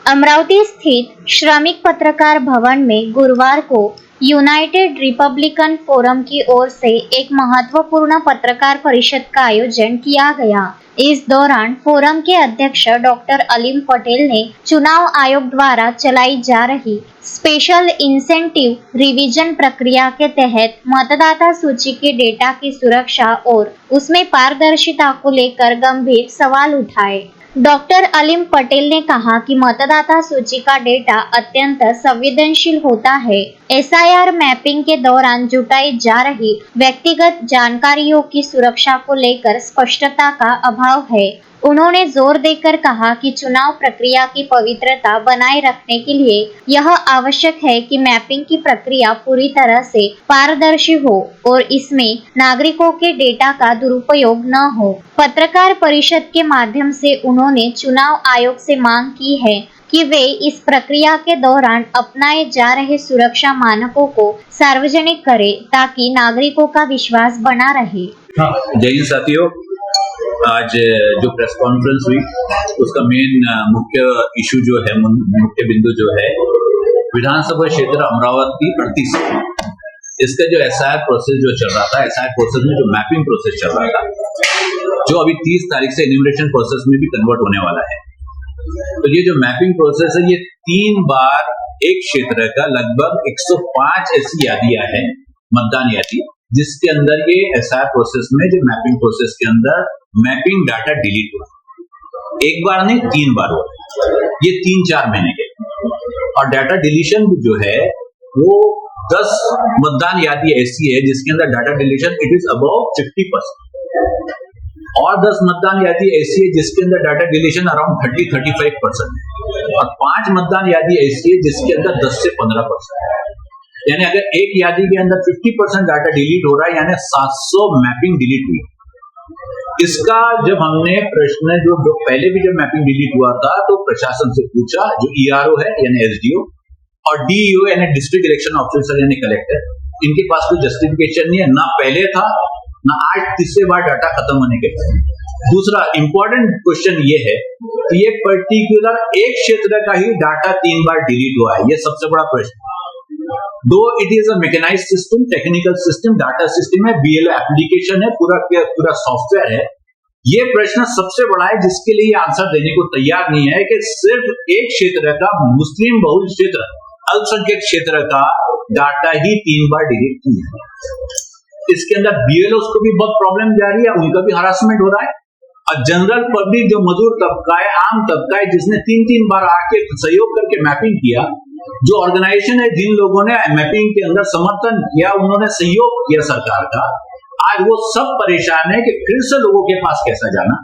अमरावती स्थित श्रमिक पत्रकार भवन में गुरुवार को यूनाइटेड रिपब्लिकन फोरम की ओर से एक महत्वपूर्ण पत्रकार परिषद का आयोजन किया गया। इस दौरान फोरम के अध्यक्ष डॉक्टर अलीम पटेल ने चुनाव आयोग द्वारा चलाई जा रही स्पेशल इंसेंटिव रिवीजन प्रक्रिया के तहत मतदाता सूची के डेटा की सुरक्षा और उसमें पारदर्शिता को लेकर गंभीर सवाल उठाए। डॉक्टर अलीम पटेल ने कहा कि मतदाता सूची का डेटा अत्यंत संवेदनशील होता है। एसआईआर मैपिंग के दौरान जुटाई जा रही व्यक्तिगत जानकारियों की सुरक्षा को लेकर स्पष्टता का अभाव है। उन्होंने जोर देकर कहा कि चुनाव प्रक्रिया की पवित्रता बनाए रखने के लिए यह आवश्यक है कि मैपिंग की प्रक्रिया पूरी तरह से पारदर्शी हो और इसमें नागरिकों के डेटा का दुरुपयोग न हो। पत्रकार परिषद के माध्यम से उन्होंने चुनाव आयोग से मांग की है कि वे इस प्रक्रिया के दौरान अपनाए जा रहे सुरक्षा मानकों को सार्वजनिक करें ताकि नागरिकों का विश्वास बना रहे। जय हिंद साथियों, आज जो प्रेस कॉन्फ्रेंस हुई उसका मेन मुख्य इशू जो है, मुख्य बिंदु जो है विधानसभा क्षेत्र अमरावती 38, इसका जो एसआईआर प्रोसेस जो चल रहा था, एसआईआर प्रोसेस में जो मैपिंग प्रोसेस चल रहा था, जो अभी 30 तारीख से इन्यूमरेशन प्रोसेस में भी कन्वर्ट होने वाला है। तो ये जो मैपिंग प्रोसेस है, ये 3 बार एक क्षेत्र का लगभग 105 ऐसी यादियां हैं, मतदान यादी, जिसके अंदर ये एसआईआर प्रोसेस में जो मैपिंग प्रोसेस के अंदर मैपिंग डाटा डिलीट हुआ। एक बार नहीं, 3 बार हुआ। ये 3-4 महीने के, और डाटा डिलीशन जो है वो 10 मतदान यादी ऐसी है जिसके अंदर data deletion it is above 50%, और 10 मतदान यादी ऐसी है जिसके अंदर डाटा डिलीशन अराउंड 30-35% है, और 5 मतदान यादी ऐसी है जिसके अंदर 10 से 15%। यानी अगर एक यादी के अंदर 50% डाटा डिलीट हो रहा है, यानी 700 मैपिंग डिलीट हुई। इसका जब हमने प्रश्न जो पहले भी जब मैपिंग डिलीट हुआ था तो प्रशासन से पूछा, जो ईआरओ है यानी एसडीओ, और डीईओ यानी डिस्ट्रिक्ट इलेक्शन ऑफिसर यानी कलेक्टर, इनके पास कोई जस्टिफिकेशन नहीं है, ना पहले था ना आज तीसरे बार डाटा खत्म होने के बाद। दूसरा इंपॉर्टेंट क्वेश्चन ये है कि ये पर्टिकुलर एक क्षेत्र का ही डाटा 3 बार डिलीट हुआ है, ये सबसे बड़ा प्रश्न। Though it is a mechanised system, technical system, data system है, बीएलओ एप्लीकेशन है, पूरा सॉफ्टवेयर है। ये प्रश्न सबसे बड़ा है जिसके लिए आंसर देने को तैयार नहीं है कि सिर्फ एक क्षेत्र का, मुस्लिम बहुल क्षेत्र, अल्पसंख्यक क्षेत्र का डाटा ही 3 बार डिलीट किया है। इसके अंदर बीएलओ को भी बहुत प्रॉब्लम जा रही है, उनका भी हरासमेंट हो रहा है, और जनरल पब्लिक जो मजदूर तबका है, आम तबका है, जिसने 3-3 बार आके सहयोग करके मैपिंग किया, जो ऑर्गेनाइजेशन है, जिन लोगों ने मैपिंग के अंदर समर्थन किया, उन्होंने सहयोग किया सरकार का, आज वो सब परेशान है कि फिर से लोगों के पास कैसा जाना।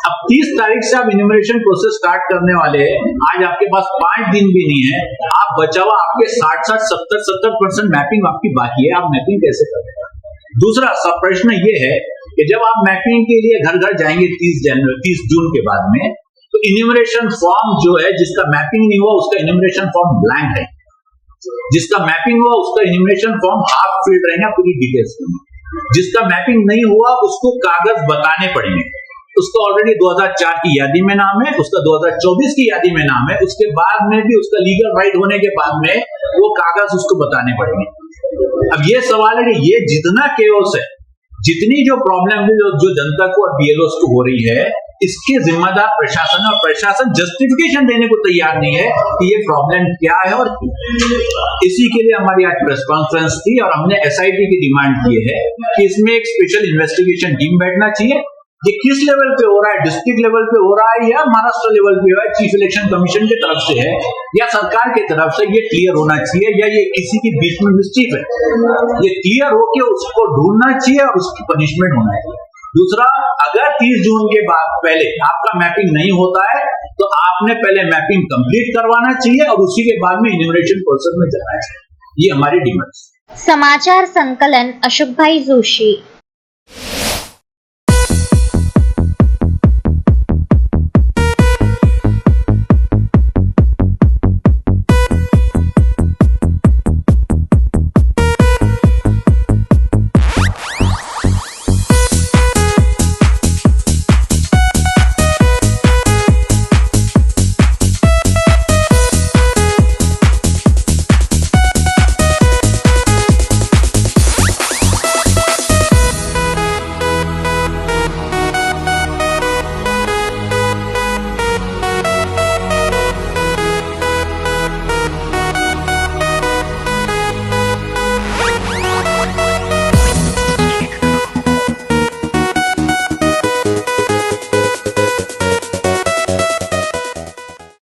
अब 30 तारीख से आप इन्यूमरेशन प्रोसेस स्टार्ट करने वाले हैं, आज आपके पास 5 दिन भी नहीं है, आप बचा हुआ आपके 60, 70% मैपिंग आपकी बाकी है, आप मैपिंग कैसे करेंगे? दूसरा सब प्रश्न ये है कि जब आप मैपिंग के लिए घर घर जाएंगे 30 जून के बाद में, तो इन्यूमरेशन फॉर्म जो है, जिसका मैपिंग नहीं हुआ उसका इन्यूमरेशन फॉर्म ब्लैंक है, जिसका मैपिंग हुआ उसका इन्यूमरेशन फॉर्म हाफ फिल्ड रहेगा पूरी डिटेल्स में, जिसका मैपिंग नहीं हुआ उसको कागज बताने पड़ेंगे। उसका ऑलरेडी 2004 की यादी में नाम है, उसका 2024 की यादी में नाम है, उसके बाद में भी उसका लीगल राइट होने के बाद में वो कागज उसको बताने पड़ेंगे। अब ये सवाल है कि ये जितना केओस है, जितनी जो प्रॉब्लम जो जनता को और बीएलओ को हो रही है, इसके जिम्मेदार प्रशासन, और प्रशासन जस्टिफिकेशन देने को तैयार नहीं है कि ये प्रॉब्लम क्या है और क्यों। इसी के लिए हमारी आज प्रेस कॉन्फ्रेंस थी, और हमने एसआईटी की डिमांड की है कि इसमें एक स्पेशल इन्वेस्टिगेशन टीम बैठना चाहिए। ये किस लेवल पे हो रहा है, डिस्ट्रिक्ट लेवल पे हो रहा है या महाराष्ट्र लेवल पे हो रहा है, चीफ इलेक्शन कमीशन की तरफ से है या सरकार की तरफ से, ये क्लियर होना चाहिए, या ये किसी के बीच में मिस्टीफ है, ये क्लियर होके उसको ढूंढना चाहिए और उसकी पनिशमेंट होना चाहिए। दूसरा, अगर 30 जून के बाद पहले आपका मैपिंग नहीं होता है तो आपने पहले मैपिंग कंप्लीट करवाना चाहिए और उसी के बाद में इन्यूमरेशन प्रोसेस में जाना चाहिए। ये हमारी डिमांड। समाचार संकलन अशोक भाई जोशी।